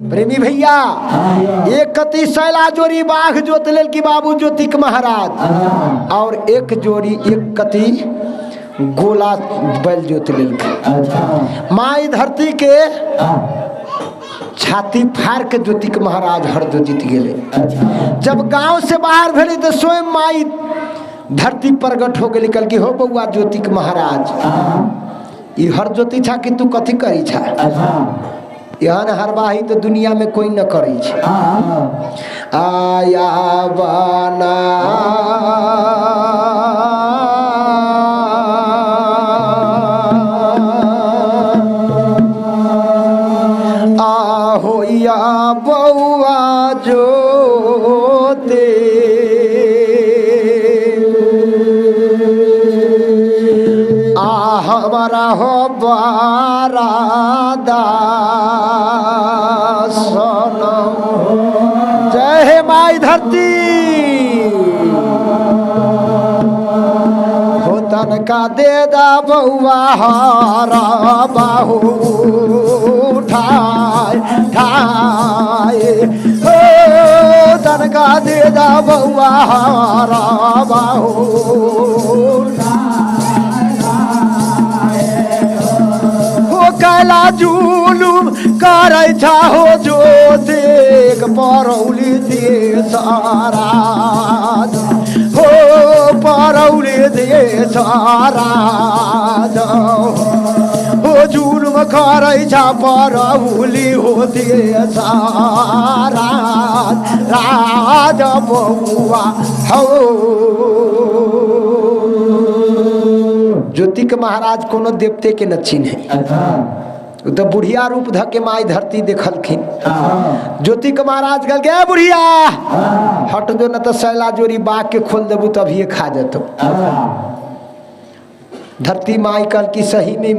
प्रेमी भैया एक कति सैला जोड़ी बाघ जोत लेल की बाबू ज्योतिक महाराज और एक जोड़ी एक कति गोला बैल जोत लेल माई धरती के छाती फाड़ के ज्योतिक महाराज हर जो जीत गए। जब गांव से बाहर भेली तो स्वयं माई धरती प्रगट हो गई कल की हो बउआ ज्योतिक महाराज ये हर ज्योति छा कि तू कथी करी छा यहाँ हरवाही तो दुनिया में कोई न करे आया बना आहोया बउआ जोते हमारा हो बारादा सोनम जय हे माई धरती हो तनका दे दा बउआ हारा बाहू ठाए ठाए हो तनका दे दा बउआ हारा बाहू कैला जुलुम करे चाहो जो देख परौली दे सारा हो परौली दे सारा हो जुलुम करे छा परौली हो दे सारा राज बउआ हो ज्योतिक महाराज कोनो देवते के न चिन्ह तो बुढ़िया रूप धके माई धरती देखलखिन ज्योतिक महाराज कल के बुढ़िया हट दो न तो सैला जोरी बाग के खोल देबू तभी खा जतो। धरती माई कल की सही में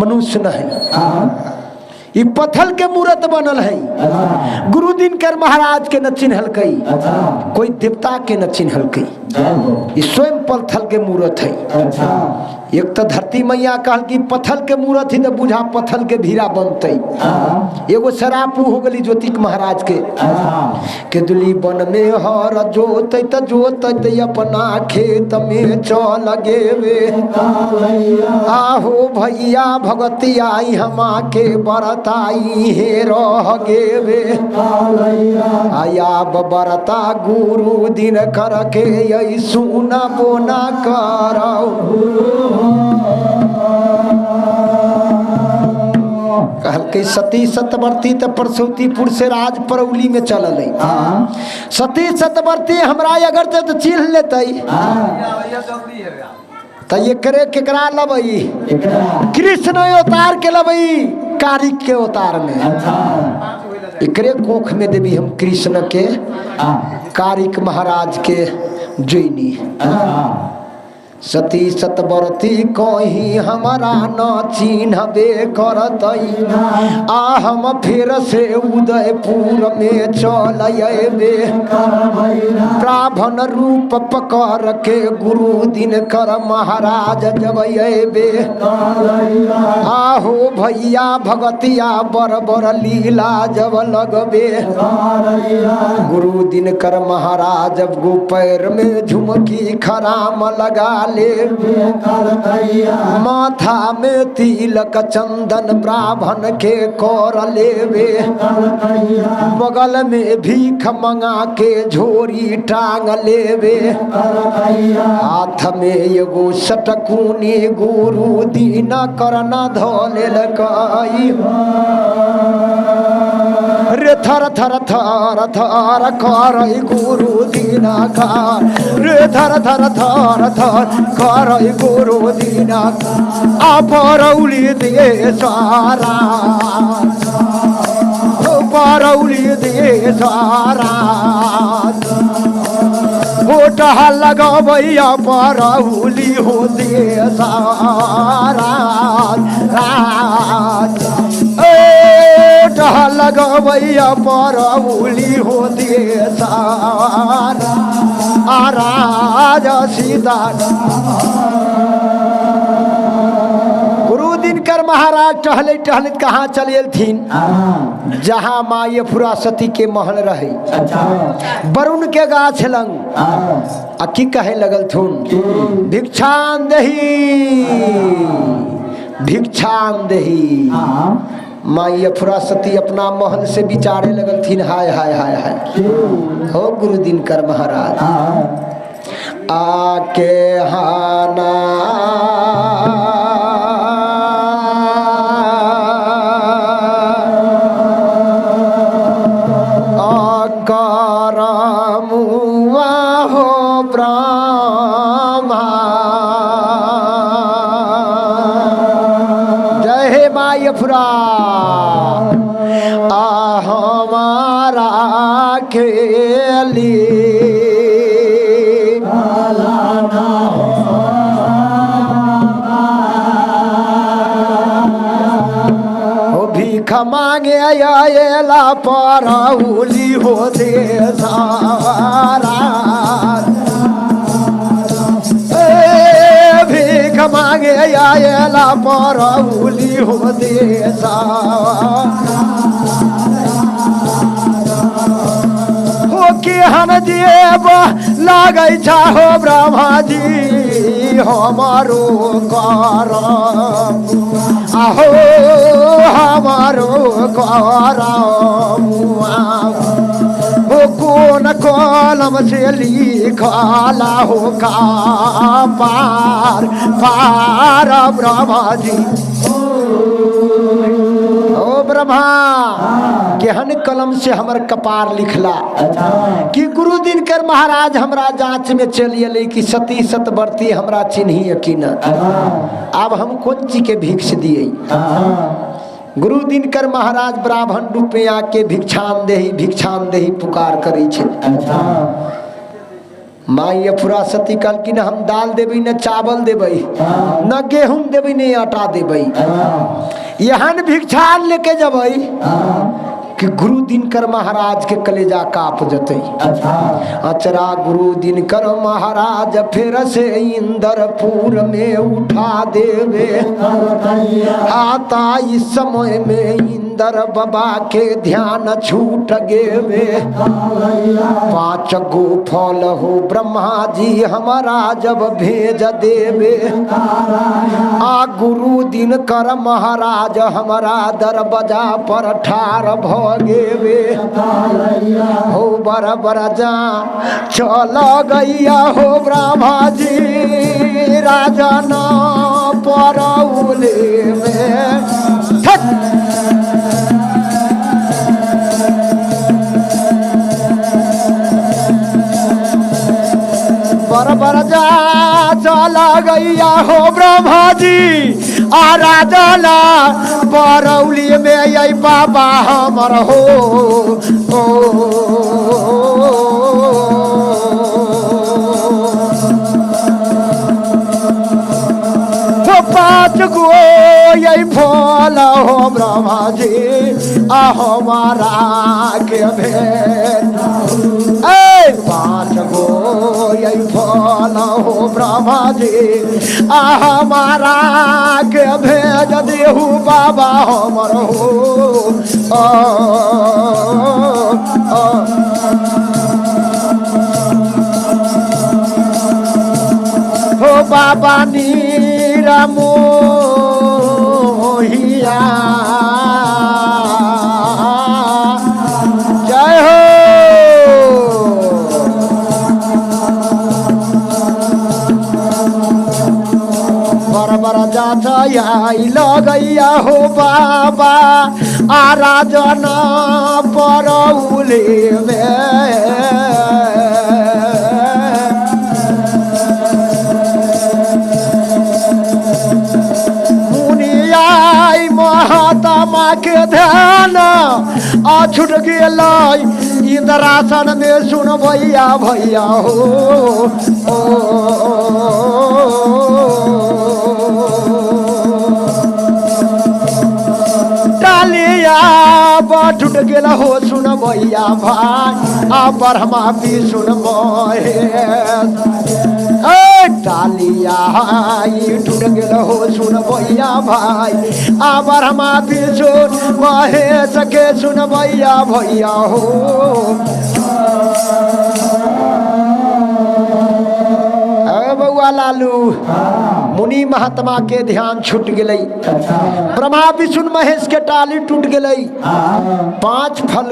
मनुष्य न है ये पत्थर के मूर्त बनल है गुरु दिनकर महाराज के न चिन्हल कई कोई देवता के न चिन्हल कई स्वयं पत्थर के मूर्त है। एक तो धरती मैया कहल कि पत्थर के मूर्त ही तो बुझा पत्थर के भीरा बनते एगो शरापू हो गली ज्योतिक महाराज के दुली बन में हर जोत जोत अपना खेत में चल गेवे आहो भैया भगती आई हमा के बरताई हे रह गेवे आया बरता गुरु दिन कर के यही सुना बोना करो कहल सती सतवर्ती त परसौतीपुर से राज परौली में चलल सती सतवर्ती हमरा अगर तो चिन्ह लेते तो ये करे केकरा लबई कृष्ण अवतार के लबई कारिक के अवतार में एकरे कोख में देवी हम कृष्ण के कारिक महाराज के जोइनी सती सतवर्ती कहीं हमारा न चिन्हबे करतई आ हम फिर से उदयपुर में चल अबे ब्राह्मण रूप पकड़ के गुरु दिनकर महाराज जब अबे आहो भैया भगतिया बर लीला जब लगबे गुरु दिनकर महाराज जब गो पैर में झुमकी खराम लगा माथा में तिलक चंदन ब्राह्मण के कर लेवे बगल में भीख मंगा के झोरी टांग लेवे हाथ में एगो सटकुनी गुरु दीन करना धोले लकाई रे थर थर थर थर करई गुरु दीना का रे थर थर थर थर करई गुरु दीना आ परौली दे सारा परौली दे सारा होटा लगबैया परौली हो दे सारा लगबैया परौली हो दे सारा राज सीता गुरु दिन कर महाराज टहले टहले कहाँ चले थीन जहाँ माँ यफुरा सती के महल रहे वरुण के गाछ लंग आ की कहे लगल थुन भिक्षान दही भिक्षान दही। माँ यफुरा सती अपना महल से विचारे लगल थीन हाय हाय हाय हाय हो गुरु दिनकर महाराज आके हाना आकारामुआ हो ब्रह्मा जय हे माँ यफुरा हमारा खेली भीख मांगे आयला परौली हो दे सारा भीख मांगे आयला परौली हो दे हो के हम देव लागै हो ब्रह्मा जी हमारो करम आहो हमारो करम हो कौन कलम से लिखला हो का पार पार ब्रह्मा जी ओ ब्रह्मा केहन कलम से हमर कपार लिखला कि गुरु दिनकर महाराज हमरा जांच में चलिए ले कि सती सतवर्ती हमरा चिन्ही यकीन अब हम कौन चीज के भिक्ष दिए गुरु दिनकर महाराज ब्राह्मण रूप में आके भिक्षान देही पुकार करे छे। माँ यफुरा सती कल कि न हम दाल देबै न चावल देबै न गेहूं देबै न आटा देबै यहन भिक्षान लेके जबै कि गुरु दिनकर महाराज के कलेजा काप जते अचरा गुरु दिनकर महाराज फिर से इंद्रपुर में उठा देवे आता इस समय में इंद्र बाबा के ध्यान छूट गेवे 5 गो फल हो ब्रह्मा जी हमारा जब भेज देवे आ गुरु दिनकर महाराज हमारा दरवाजा पर ठार भ गेवे हो बराबर जा चल गैया हो ब्रह्मा जी राजन परौले में बराबर जा चल गैया हो ब्रह्मा जी आराधना परौली में यही बाबा हमर हो वो 5 गो यही फल हो ब्रह्मा जी आ हमारा के भेद 5 गो यही फल हो ब्रह्मा जी आ हमारा के भेज देहु बाबा हमर हो बाबा नीरा मोहिया जय हो बराबर जाता लगैया हो बाबा आराधना परौले में मुनियाई महात्मा के ध्यान आ छूट गेल इंद्रासन में सुन भैया भैया हो डालिया टूट गेल हो सुन भैया भाई आ ब्रह्मा भी सुन डालिया टूट गेल हो सुन भैया भाई आबर हम बिछुन महेश के सुन भैया भैया हो बउआ लालू मुनि महात्मा के ध्यान छूट गई ब्रह्मा विष्णु महेश के टाली टूट गई 5 फल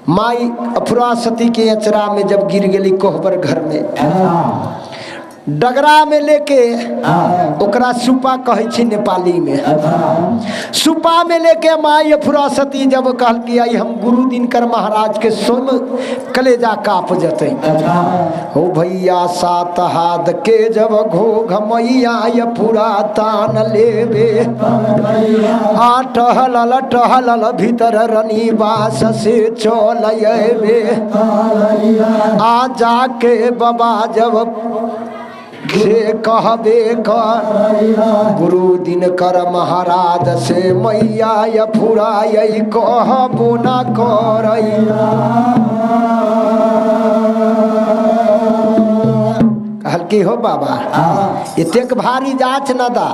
माई अफुरा सती के अचरा में जब गिर गई कोहबर घर में डगरा में लेके ओकरा सुपा कहे छी नेपाली में सुपा में लेके माई अफुरा सती जब कहल कि आई हम गुरु दिनकर महाराज के सुन कलेजा काप जते हो भैया 7 हाथ के जब घोघ मैया अफुरा तान लेवे टहल भीतर रनिवास से चल आ जाके बाबा जब से कहबे कर गुरु दिनकर महाराज से मैया अफुरा कहबो न करई कहल की हो बाबा इतेक भारी जांच न दा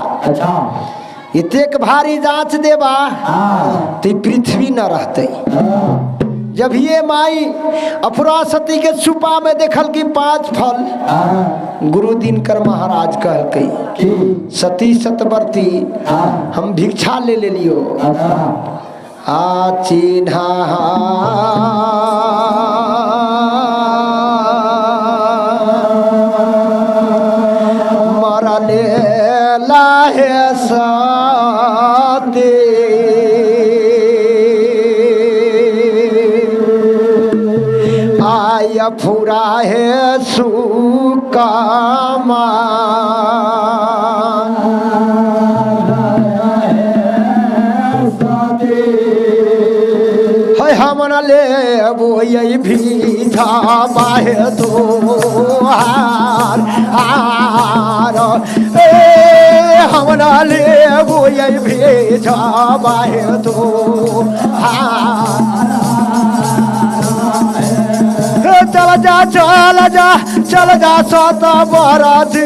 इतेक भारी जांच देबा तो पृथ्वी न रहते जब ये माई अफुरा सती के सुपा में देखल कि 5 फल गुरु दिनकर महाराज कहल कही सती सतवर्ती हम भिक्षा ले लियो आ चिन्हा मरले लाहे सती अफुरा है सुकामा है हम न ले वो यही भीजा बाहे दो हार हम न ले वो यही भीजा बाहे दो चल जा सोता बरा दे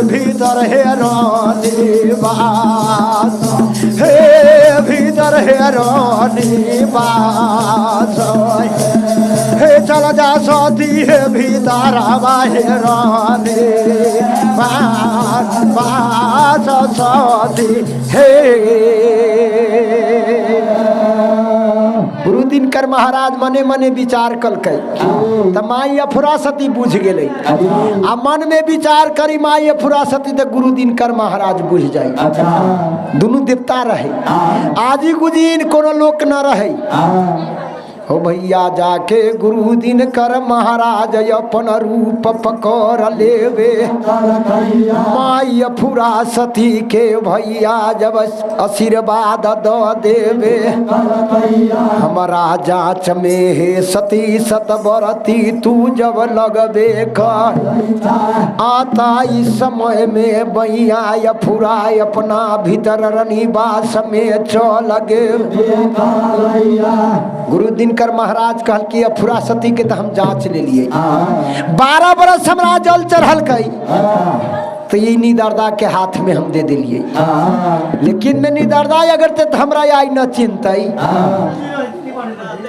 भीतर है रानी बास हे भीतर है रानी बास हे चल जा सोती है भीतर है रानी बास सोती हे गुरु दिनकर महाराज मने मने विचार कलकै त माई अफुरा सती बुझ गेलै आ मन में विचार करी माई अफुरा सती त गुरु दिनकर महाराज बुझ जाई दुनू देवता रहे आजी गुजीन कोनो लोक न रहे हो भैया जाके गुरु दिनकर महाराज अपन रूप पकड़ लेवे माई अफुरा सती के भैया जब आशीर्वाद द देवे हमारा जांच में हे सती सतवर्ती तू जब लगबे कर आता इस समय में भैया अफुरा अपना भीतर रनिवास में चल गे गुरु दिनकर महाराज कहल कि अफुरा सती के तो हम जांच ले लिए 12 बरस हमरा जल चढ़ल कई तो ये निदरदा के हाथ में हम दे दिलिए लेकिन मैं निदरदा अगर ते हमरा आई न चिंतई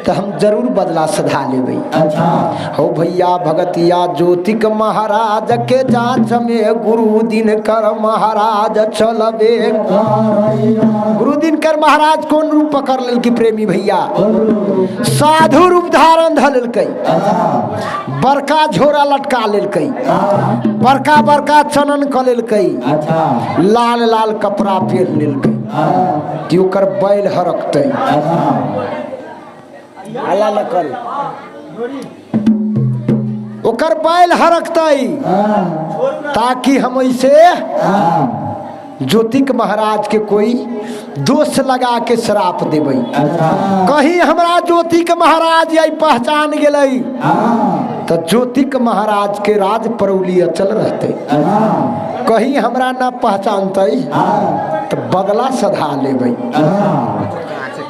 तो हम जरूर बदला सधा लेबै हो भैया भगतिया ज्योतिक महाराज के जांच में गुरु दिनकर महाराज चलबे गुरु दिनकर महाराज कौन रूप पकड़ लेल की प्रेमी भैया साधु रूप धारण ध लेलकै बड़का झोरा लटका लेलकै बड़का बड़का चनन क लेलकै लाल लाल कपड़ा पहिर लेलकै कि ओकर बैल हरकतै हल्ला न कर ओकर बैल हरकतै ताकि हम ऐसे ज्योतिक महाराज के कोई दोष लगा के श्राप देबै कहीं हमरा ज्योतिक महाराज यही पहचान गेलै तो ज्योतिक महाराज के राज परौली अचल रहते कहीं हमरा न पहचानते तो बदला सधा लेबै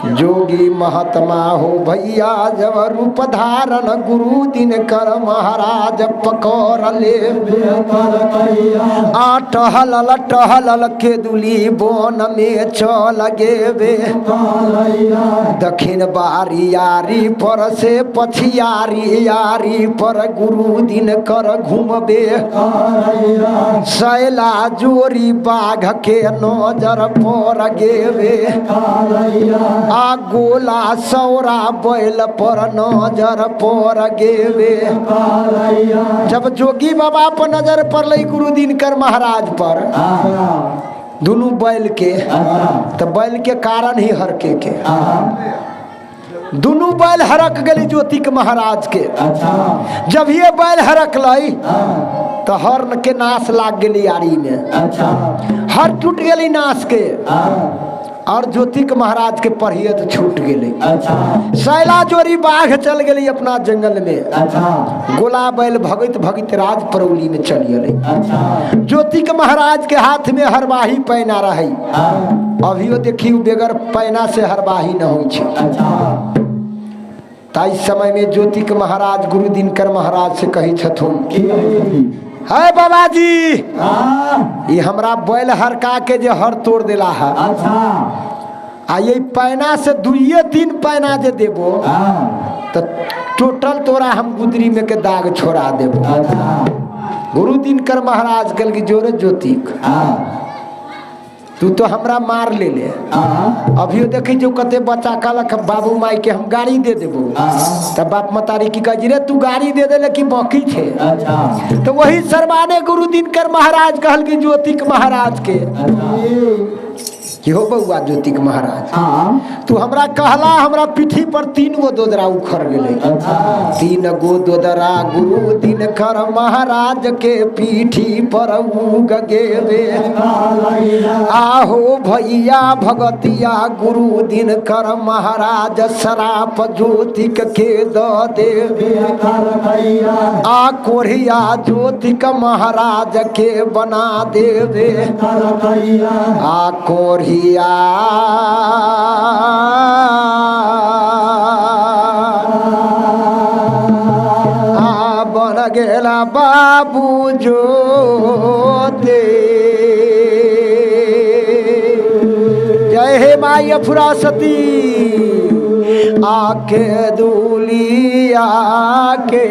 जोगी महात्मा हो भैया जब रूप धारण गुरु दिन कर महाराज पकड़ ले टहल के दुली बोन में चल गेबे दक्षिण बारी यारी पर से पछियारी यारी पर गुरु दिन कर घूमबे सैला जोरी बाघ के नजर पर गेबे आ गोला सौरा बैल पर नजर पर गेबे जब जोगी बाबा पर नजर पड़ल गुरु दिनकर महाराज पर दोनों बैल के तो बैल के कारण ही हरके के दोनों बैल हरक गली ज्योतिक महाराज के जब ये बैल हरक लाई तो हर्न के नाश लाग गली आरी में हर टूट गली नाश के और ज्योतिक महाराज के पहियत छूट गई सैला जोरी बाघ चल गई अपना जंगल में गोला बैल भगत भगत राज परौली में चल गई ज्योतिक महाराज के हाथ में हरवाही पैना रही अभियो देखियो बेगर पैना से हरवाही न हो ताई समय में ज्योतिक महाराज गुरु दिनकर महाराज से कही छथुन है बाबा जी ये हमरा बैल हरका के जे हर तोड़ देला है आ ये पैना से 2-3 पैना जे देबो तो टोटल तोरा हम गुदरी में के दाग छोड़ा देबो गुरु दिनकर महाराज कल की जोरे ज्योतिक तू तो हमरा मार ले अभियो देखी जो कते बच्चा कहलक बाबू माई के हम गाड़ी दे देबो तब बाप मतारी की कह रे तू गाड़ी दे दे कि बाकी छे तो वही सरवाने गुरु दिनकर महाराज कहल की ज्योतिक महाराज के कि हो बउआ ज्योतिक महाराज तू हमरा कहला हमरा पीठी पर 3 गो दोदरा उखड़ गेले 3 गो दोदरा गुरु दिनकर महाराज के पीठी पर उग गेबे आहो भैया भगतिया गुरु दिनकर महाराज सराप ज्योतिक के द देबे आ कोढ़िया ज्योतिक महाराज के बना देबे आ कोढ़िया बन गेला बाबू ज्योति जय हे माई फुरासती आके दूलिया के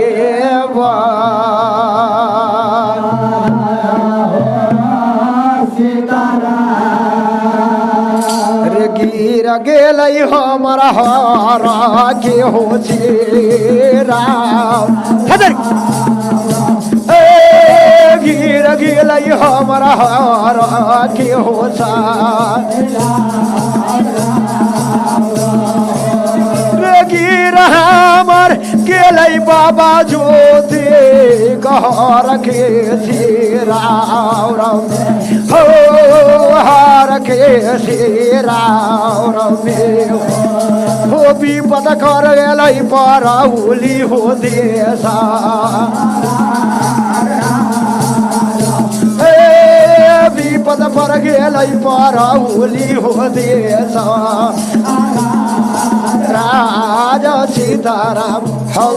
गिर गेल हमारा हरा के हो गिर गेल हमारा हरा के हो गिर हमर गेल बाबा ज्योति घर के राम राम हो हर के राम हो विपद कर गेल परौली हो देशा विपद पर गेल परौली हो देशा राजा सीताराम हो